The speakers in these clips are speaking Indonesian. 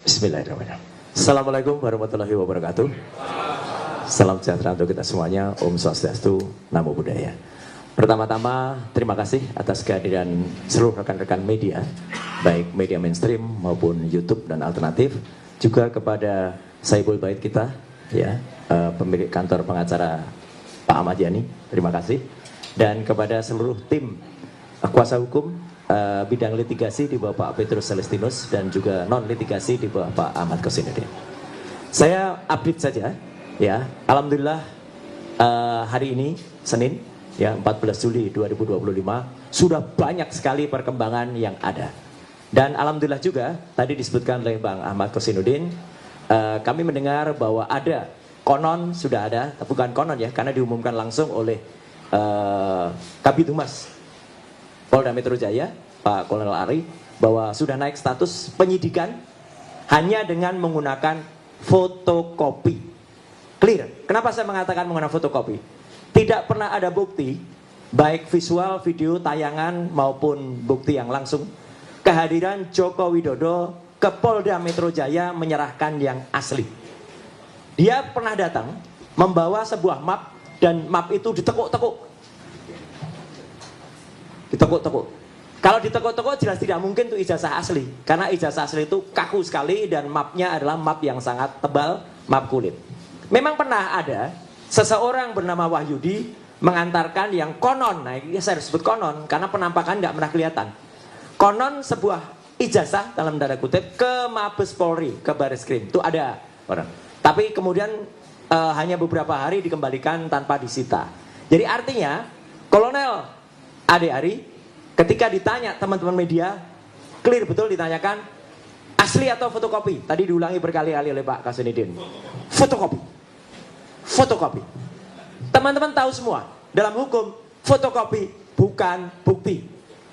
Bismillahirrahmanirrahim. Assalamualaikum warahmatullahi wabarakatuh. Salam sejahtera untuk kita semuanya. Om Swastiastu, Namo Buddhaya. Pertama-tama, terima kasih atas kehadiran seluruh rekan-rekan media, baik media mainstream maupun YouTube dan alternatif, juga kepada Saibul Bait kita, ya, pemilik kantor pengacara Pak Ahmad Yani, terima kasih, dan kepada seluruh tim kuasa hukum bidang litigasi di bawah Pak Petrus Celestinus dan juga non litigasi di bawah Pak Ahmad Kosinudin. Saya update saja, ya. Alhamdulillah hari ini Senin, ya, 14 Juli 2025 sudah banyak sekali perkembangan yang ada. Dan alhamdulillah juga tadi disebutkan oleh Bang Ahmad Kosinudin, kami mendengar bahwa ada konon, sudah ada, bukan konon ya, karena diumumkan langsung oleh Kabid Humas Polda Metro Jaya, Pak Kolonel Ari, bahwa sudah naik status penyidikan hanya dengan menggunakan fotokopi. Clear. Kenapa saya mengatakan menggunakan fotokopi? Tidak pernah ada bukti, baik visual, video, tayangan, maupun bukti yang langsung, kehadiran Joko Widodo ke Polda Metro Jaya menyerahkan yang asli. Dia pernah datang membawa sebuah map, dan map itu ditekuk-tekuk. Ditekuk-tekuk. Kalau ditekuk-tekuk jelas tidak mungkin itu ijazah asli, karena ijazah asli itu kaku sekali dan mapnya adalah map yang sangat tebal, map kulit. Memang pernah ada seseorang bernama Wahyudi mengantarkan yang konon, nah ini saya sebut konon karena penampakan tidak pernah kelihatan. Konon sebuah ijazah dalam tanda kutip ke Mabes Polri, ke Bareskrim, itu ada orang. Tapi kemudian hanya beberapa hari dikembalikan tanpa disita. Jadi artinya Kolonel Ade Ari ketika ditanya teman-teman media, clear betul ditanyakan asli atau fotokopi. Tadi diulangi berkali-kali oleh Pak Kosinudin. Fotokopi. Fotokopi. Teman-teman tahu semua, dalam hukum fotokopi bukan bukti.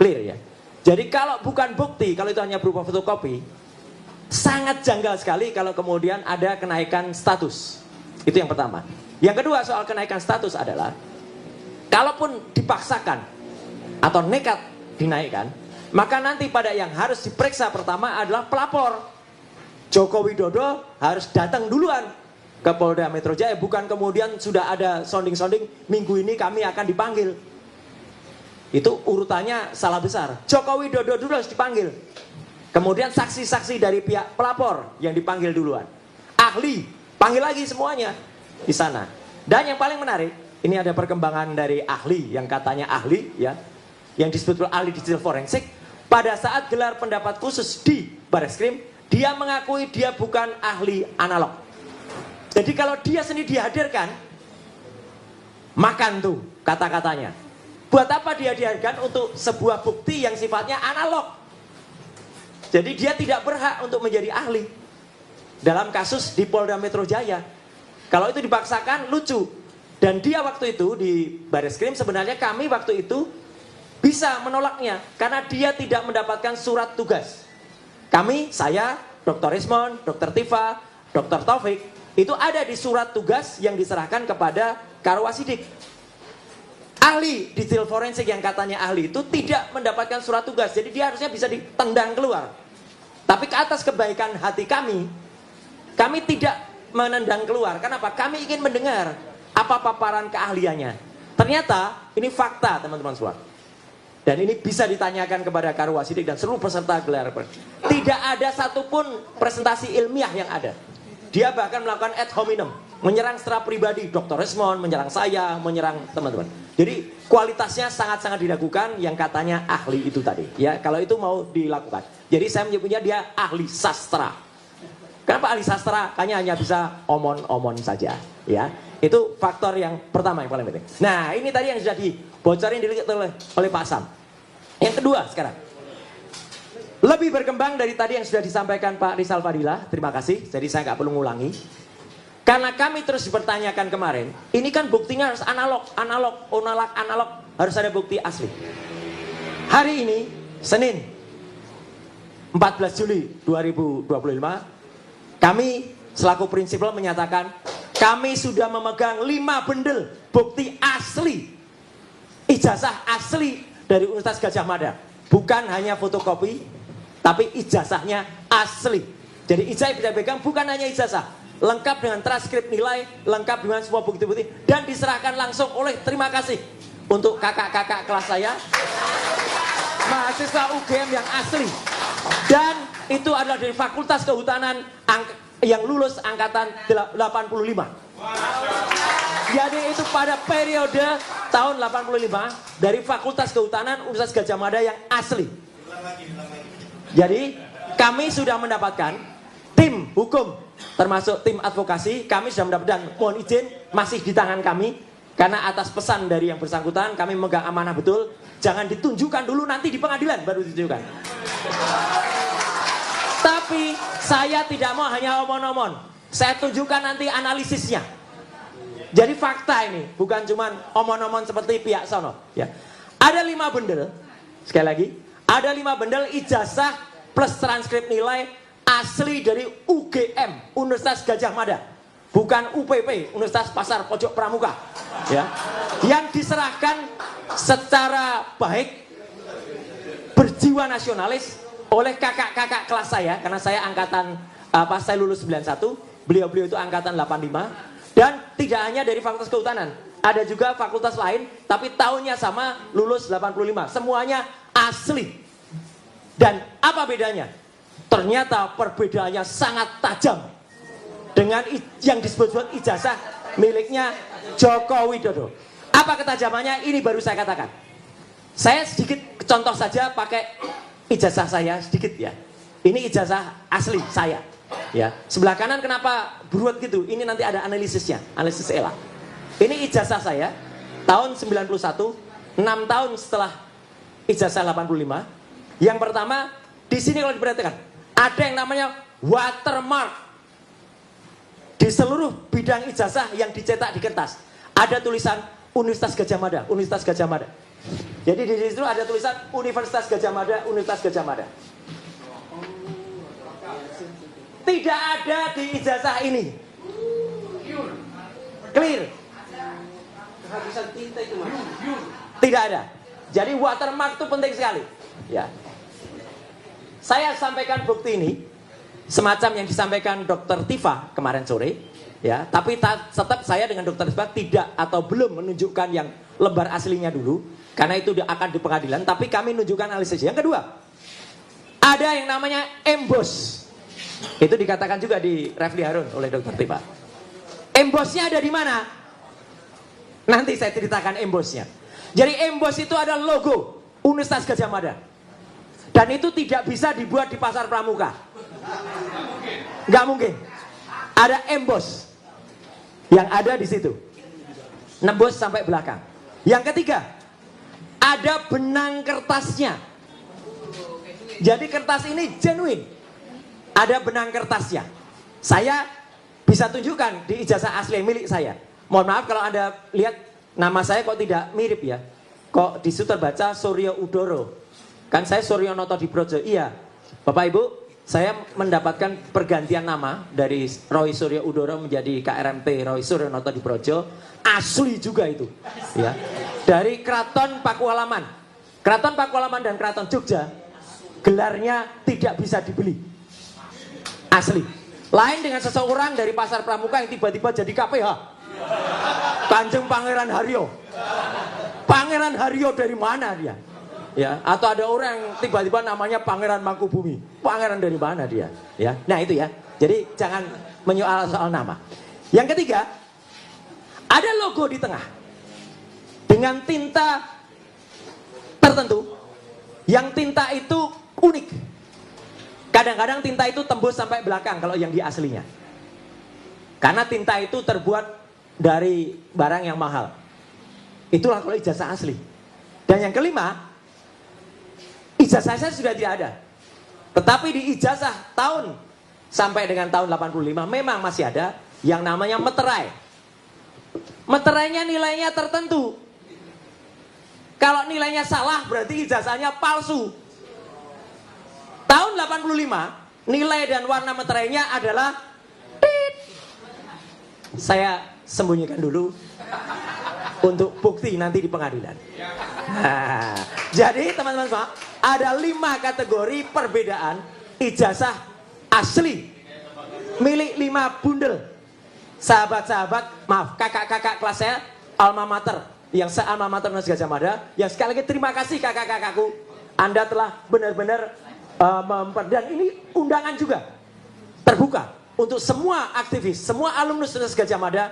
Clear ya. Jadi kalau bukan bukti, kalau itu hanya berupa fotokopi, sangat janggal sekali kalau kemudian ada kenaikan status. Itu yang pertama. Yang kedua soal kenaikan status adalah, kalaupun dipaksakan atau nekat dinaikkan, maka nanti pada yang harus diperiksa pertama adalah pelapor. Joko Widodo harus datang duluan ke Polda Metro Jaya, bukan kemudian sudah ada sounding-sounding minggu ini kami akan dipanggil. Itu urutannya salah besar. Joko Widodo dulu harus dipanggil. Kemudian saksi-saksi dari pihak pelapor yang dipanggil duluan. Ahli, panggil lagi semuanya di sana. Dan yang paling menarik, ini ada perkembangan dari ahli yang katanya ahli, ya, yang disebut ahli digital forensik. Pada saat gelar pendapat khusus di Bareskrim, dia mengakui dia bukan ahli analog. Jadi kalau dia sendiri dihadirkan, makan tuh kata-katanya. Buat apa dia dihadirkan? Untuk sebuah bukti yang sifatnya analog. Jadi dia tidak berhak untuk menjadi ahli dalam kasus di Polda Metro Jaya. Kalau itu dipaksakan lucu. Dan dia waktu itu di Bareskrim, sebenarnya kami waktu itu bisa menolaknya karena dia tidak mendapatkan surat tugas. Kami, saya, Dr. Ismon, Dr. Tifa, Dr. Taufik, itu ada di surat tugas yang diserahkan kepada Karwasidik. Ahli digital forensik yang katanya ahli itu tidak mendapatkan surat tugas, jadi dia harusnya bisa ditendang keluar. Tapi ke atas kebaikan hati kami tidak menendang keluar. Kenapa? Kami ingin mendengar apa paparan keahliannya. Ternyata ini fakta, teman-teman semua. Dan ini bisa ditanyakan kepada Karwasidik dan seluruh peserta gelar. Tidak ada satupun presentasi ilmiah yang ada. Dia bahkan melakukan ad hominem, menyerang secara pribadi Dr. Resmond, menyerang saya, menyerang teman-teman. Jadi kualitasnya sangat-sangat diragukan yang katanya ahli itu tadi. Ya, kalau itu mau dilakukan. Jadi saya menyebutnya dia ahli sastra. Kenapa ahli sastra? Hanya bisa omon-omon saja. Ya, itu faktor yang pertama yang paling penting. Nah, ini tadi yang sudah dibocorin dilihat oleh Pak Sam. Yang kedua sekarang, lebih berkembang dari tadi yang sudah disampaikan Pak Rizal Fadilah. Terima kasih. Jadi saya nggak perlu ngulangi. Karena kami terus dipertanyakan kemarin, ini kan buktinya harus analog, harus ada bukti asli. Hari ini, Senin, 14 Juli 2025, kami selaku prinsipal menyatakan, kami sudah memegang 5 bendel bukti asli, ijazah asli dari Universitas Gadjah Mada. Bukan hanya fotokopi, tapi ijazahnya asli. Jadi ijazah bisa pegang bukan hanya ijazah, lengkap dengan transkrip nilai, lengkap dengan semua bukti-bukti, dan diserahkan langsung oleh, terima kasih untuk kakak-kakak kelas saya, mahasiswa UGM yang asli. Dan itu adalah dari Fakultas Kehutanan yang lulus angkatan 85. Jadi itu pada periode tahun 85 dari Fakultas Kehutanan Universitas Gadjah Mada yang asli. Jadi kami sudah mendapatkan tim hukum termasuk tim advokasi, kami sudah mendapatkan, mohon izin masih di tangan kami karena atas pesan dari yang bersangkutan kami memegang amanah betul. Jangan ditunjukkan dulu, nanti di pengadilan baru ditunjukkan. Tapi saya tidak mau hanya omong-omong, saya tunjukkan nanti analisisnya. Jadi fakta ini bukan cuma omong-omong seperti pihak sono. Ya. Ada 5 bendel, sekali lagi, ada 5 bendel ijazah plus transkrip nilai asli dari UGM, Universitas Gadjah Mada, bukan UPP, Universitas Pasar Pojok Pramuka. Ya. Yang diserahkan secara baik, berjiwa nasionalis oleh kakak-kakak kelas saya, karena saya angkatan saya lulus 91, beliau-beliau itu angkatan 85, dan tidak hanya dari Fakultas Kehutanan, ada juga fakultas lain, tapi tahunnya sama, lulus 85, semuanya asli. Dan apa bedanya? Ternyata perbedaannya sangat tajam dengan yang disebut-sebut ijazah miliknya Joko Widodo. Apa ketajamannya? Ini baru saya katakan. Saya sedikit contoh saja pakai ijazah saya sedikit ya. Ini ijazah asli saya. Ya, sebelah kanan kenapa beruat gitu? Ini nanti ada analisisnya, analisis ELA. Ini ijazah saya tahun 91, 6 tahun setelah ijazah 85. Yang pertama, di sini kalau diperhatikan, ada yang namanya watermark di seluruh bidang ijazah yang dicetak di kertas. Ada tulisan Universitas Gadjah Mada, Universitas Gadjah Mada. Jadi di situ ada tulisan Universitas Gadjah Mada, Universitas Gadjah Mada. Tidak ada di ijazah ini. Clear. Tidak ada. Jadi watermark itu penting sekali. Ya. Saya sampaikan bukti ini semacam yang disampaikan Dr. Tifa kemarin sore. Ya, tapi tetap saya dengan Dr. Tifa tidak atau belum menunjukkan yang lembar aslinya dulu, karena itu akan di pengadilan. Tapi kami menunjukkan analisis. Yang kedua, ada yang namanya emboss. Itu dikatakan juga di Refli Harun oleh Dr. Tifa. Embossnya ada di mana? Nanti saya ceritakan embossnya. Jadi emboss itu adalah logo Universitas Gadjah Mada. Dan itu tidak bisa dibuat di Pasar Pramuka. Nggak mungkin. Ada emboss yang ada di situ, nembus sampai belakang. Yang ketiga, ada benang kertasnya. Jadi kertas ini genuine. Ada benang kertasnya. Saya bisa tunjukkan di ijazah asli milik saya. Mohon maaf kalau Anda lihat nama saya kok tidak mirip ya. Kok di situ terbaca Suryo Udoro. Kan saya Suryo Noto Dibrojo. Iya. Bapak Ibu, saya mendapatkan pergantian nama dari Roy Suryo Udoro menjadi KRMP Roy Suryo Noto Dibrojo. Asli juga itu. Ya. Dari Keraton Pakualaman. Keraton Pakualaman dan Keraton Jogja gelarnya tidak bisa dibeli. Asli. Lain dengan seseorang dari Pasar Pramuka yang tiba-tiba jadi KPH. Kanjeng Pangeran Haryo. Pangeran Haryo dari mana dia? Ya, atau ada orang yang tiba-tiba namanya Pangeran Mangkubumi. Pangeran dari mana dia? Ya. Nah, itu ya. Jadi jangan menyoal soal nama. Yang ketiga, ada logo di tengah. Dengan tinta tertentu. Yang tinta itu unik. Kadang-kadang tinta itu tembus sampai belakang kalau yang di aslinya. Karena tinta itu terbuat dari barang yang mahal. Itulah kalau ijazah asli. Dan yang kelima, ijazah saya sudah tidak ada. Tetapi di ijazah tahun sampai dengan tahun 85 memang masih ada yang namanya meterai. Meterainya nilainya tertentu. Kalau nilainya salah berarti ijazahnya palsu. Tahun 85 nilai dan warna meterainya adalah tit. Saya sembunyikan dulu untuk bukti nanti di pengadilan. Nah, jadi teman-teman semua, ada 5 kategori perbedaan ijazah asli milik 5 bundel. Sahabat-sahabat, maaf, kakak-kakak kelas saya alma mater, yang se-alma mater Universitas Gadjah Mada, yang sekali lagi terima kasih kakak-kakakku. Anda telah benar-benar dan ini undangan juga terbuka untuk semua aktivis, semua alumnus Universitas Gadjah Mada.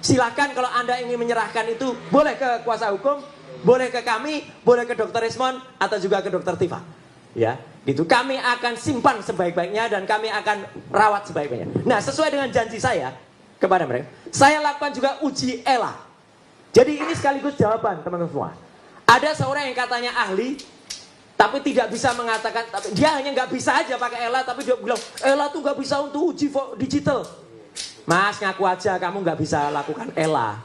Silakan kalau Anda ingin menyerahkan itu, boleh ke kuasa hukum, boleh ke kami, boleh ke Dr. Rismon, atau juga ke Dr. Tifa. Ya, itu kami akan simpan sebaik-baiknya dan kami akan rawat sebaik-baiknya. Nah, sesuai dengan janji saya kepada mereka, saya lakukan juga uji ELA. Jadi ini sekaligus jawaban teman-teman semua. Ada seorang yang katanya ahli, tapi tidak bisa mengatakan, dia hanya nggak bisa aja pakai ELA, tapi dia bilang ELA tuh nggak bisa untuk uji digital. Mas, ngaku aja kamu nggak bisa lakukan ELA.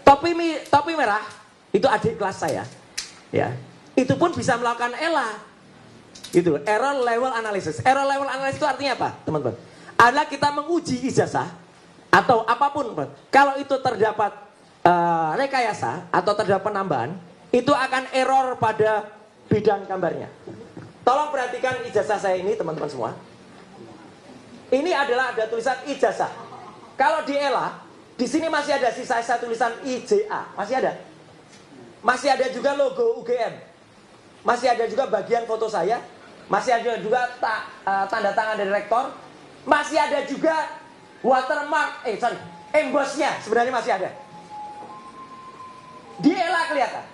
Topi merah itu adik kelas saya, ya. Itu pun bisa melakukan ELA. Gitu, error level analysis. Error level analysis itu artinya apa, teman-teman? Adalah kita menguji ijazah atau apapun, kalau itu terdapat rekayasa atau terdapat penambahan, itu akan error pada bidang gambarnya. Tolong perhatikan ijazah saya ini, teman-teman semua. Ini adalah ada tulisan ijazah. Kalau di ELA, di sini masih ada sisa tulisan IJA, masih ada. Masih ada juga logo UGM. Masih ada juga bagian foto saya. Masih ada juga tanda tangan dari rektor. Masih ada juga watermark, embossnya sebenarnya masih ada. Di ELA kelihatan.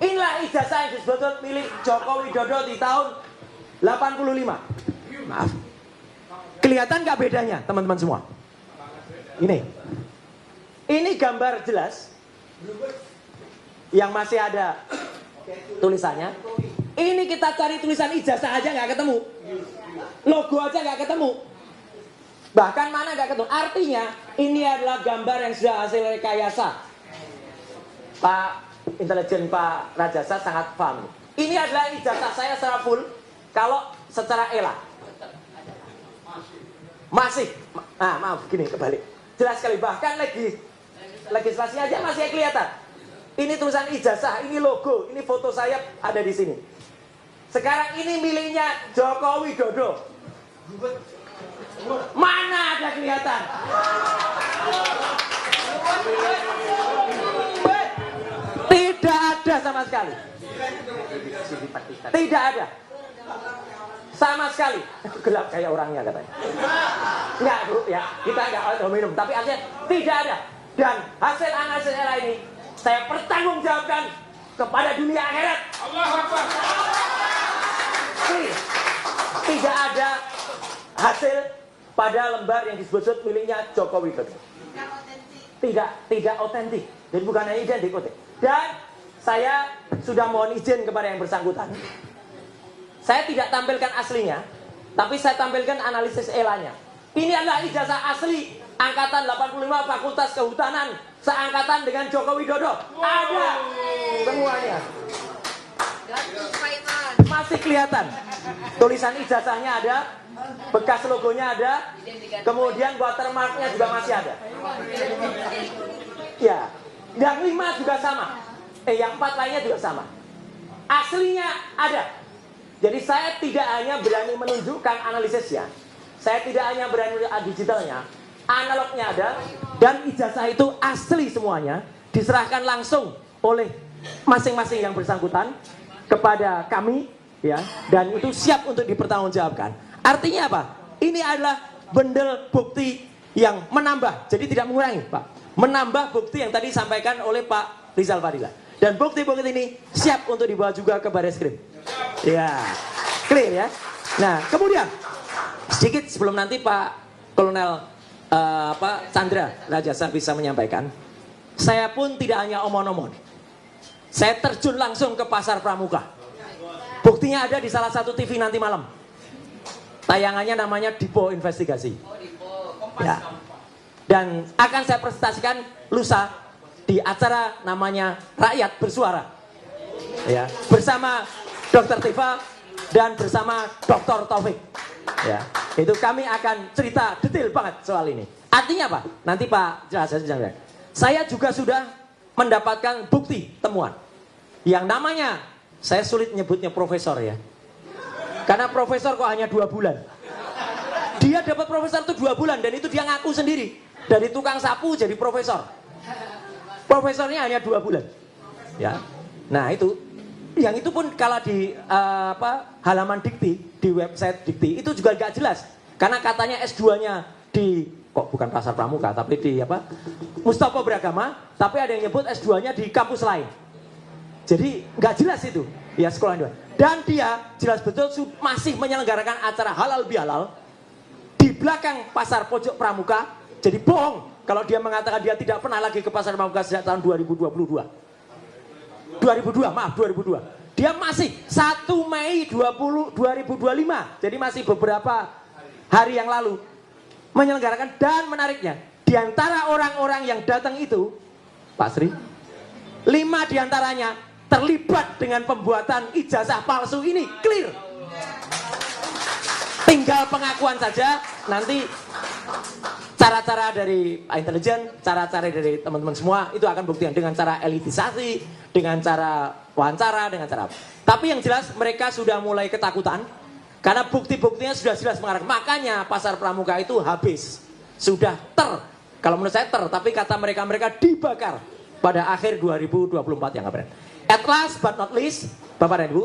Inilah ijazah yang disebut milik Joko Widodo di tahun 85. Maaf. Kelihatan nggak bedanya, teman-teman semua? Ini gambar jelas. Yang masih ada tulisannya. Ini kita cari tulisan ijazah aja nggak ketemu. Logo aja nggak ketemu. Bahkan mana nggak ketemu. Artinya ini adalah gambar yang sudah hasil rekayasa. Pak intelijen Pak Rajasa sangat paham. Ini adalah ijazah saya secara full. Kalau secara ELA masih, maaf gini kebalik. Jelas sekali, bahkan legislasinya aja masih kelihatan. Ini tulisan ijazah, ini logo, ini foto saya ada di sini. Sekarang ini miliknya Joko Widodo. Mana ada kelihatan? Tidak ada sama sekali. Tidak ada. Sama sekali. Gelap kayak orangnya katanya. Enggak, Bu, ya. Kita enggak minum, tapi artinya tidak ada. Dan hasil analisis ELA ini saya pertanggungjawabkan kepada dunia akhirat. Allahu Akbar. Tidak ada hasil pada lembar yang disebut miliknya Joko Widodo. Tidak otentik. Jadi bukan hanya identik. Dan saya sudah mohon izin kepada yang bersangkutan. Saya tidak tampilkan aslinya, tapi saya tampilkan analisis ELA-nya. Ini adalah ijazah asli angkatan 85 Fakultas Kehutanan, seangkatan dengan Joko Widodo. Ada semuanya. Masih kelihatan. Tulisan ijazahnya ada, bekas logonya ada, kemudian watermarknya juga masih ada. Ya, yang 5 juga sama. Yang 4 lainnya juga sama. Aslinya ada. Jadi saya tidak hanya berani menunjukkan analisisnya, saya tidak hanya berani menunjukkan digitalnya, analognya ada, dan ijazah itu asli semuanya, diserahkan langsung oleh masing-masing yang bersangkutan kepada kami, ya, dan itu siap untuk dipertanggungjawabkan. Artinya apa? Ini adalah bendel bukti yang menambah, jadi tidak mengurangi, Pak. Menambah bukti yang tadi disampaikan oleh Pak Rizal Fadila. Dan bukti-bukti ini siap untuk dibawa juga ke Bareskrim. Ya, clear ya. Nah, kemudian sedikit sebelum nanti Pak Kolonel Chandra Rajasa bisa menyampaikan, saya pun tidak hanya omong-omong. Saya terjun langsung ke pasar Pramuka. Buktinya ada di salah satu TV nanti malam. Tayangannya namanya Dipo Investigasi. Ya. Dan akan saya presentasikan lusa di acara namanya Rakyat Bersuara. Ya, bersama Dr. Tifa dan bersama Dr. Taufik. Ya, itu kami akan cerita detail banget soal ini. Artinya apa? Nanti Pak jelaskan. Saya juga sudah mendapatkan bukti temuan yang namanya, saya sulit nyebutnya profesor ya, karena profesor kok hanya 2 bulan. Dia dapat profesor itu 2 bulan dan itu dia ngaku sendiri. Dari tukang sapu jadi profesor. Profesornya hanya 2 bulan. Ya. Nah itu, yang itu pun kalau di halaman Dikti, di website Dikti itu juga gak jelas. Karena katanya S2-nya di, kok bukan Pasar Pramuka, tapi di Mustopo Beragama, tapi ada yang nyebut S2-nya di kampus lain. Jadi nggak jelas itu, ya sekolah dua. Dan dia jelas betul masih menyelenggarakan acara halal bihalal di belakang Pasar Pojok Pramuka. Jadi bohong kalau dia mengatakan dia tidak pernah lagi ke Pasar Pramuka sejak tahun 2022. 2002. Dia masih 1 Mei 2025. Jadi masih beberapa hari yang lalu menyelenggarakan. Dan menariknya, di antara orang-orang yang datang itu, Pak Sri, 5 diantaranya terlibat dengan pembuatan ijazah palsu ini, clear. Tinggal pengakuan saja, nanti cara-cara dari intelijen, cara-cara dari teman-teman semua itu akan buktikan dengan cara elitisasi, dengan cara wawancara, dengan cara apa. Tapi yang jelas mereka sudah mulai ketakutan karena bukti-buktinya sudah jelas mengarah. Makanya Pasar Pramuka itu habis, sudah kalau menurut saya tapi kata mereka dibakar pada akhir 2024 yang kemarin. At last but not least, Bapak dan Ibu,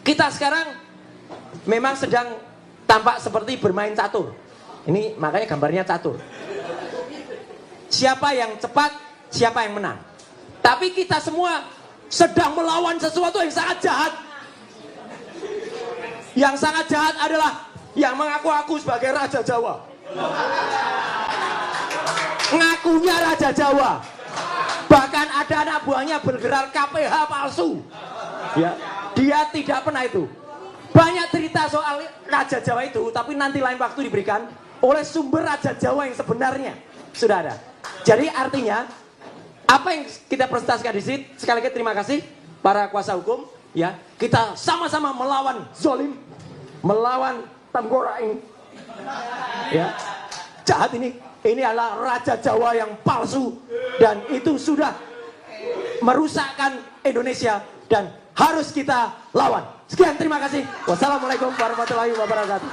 kita sekarang memang sedang tampak seperti bermain catur. Ini makanya gambarnya catur. Siapa yang cepat, siapa yang menang. Tapi kita semua sedang melawan sesuatu yang sangat jahat. Yang sangat jahat adalah yang mengaku-ngaku sebagai Raja Jawa. Ngakunya Raja Jawa. Bahkan ada anak buahnya bergerak KPH palsu. Ya, dia tidak pernah itu. Banyak cerita soal Raja Jawa itu, tapi nanti lain waktu diberikan oleh sumber Raja Jawa yang sebenarnya sudah ada. Jadi artinya apa yang kita presentasikan di sini, sekali lagi terima kasih para kuasa hukum. Ya, kita sama-sama melawan zolim, melawan tenggoraing. Ya, jahat ini. Ini adalah Raja Jawa yang palsu dan itu sudah merusakkan Indonesia dan harus kita lawan. Sekian, terima kasih. Wassalamualaikum warahmatullahi wabarakatuh.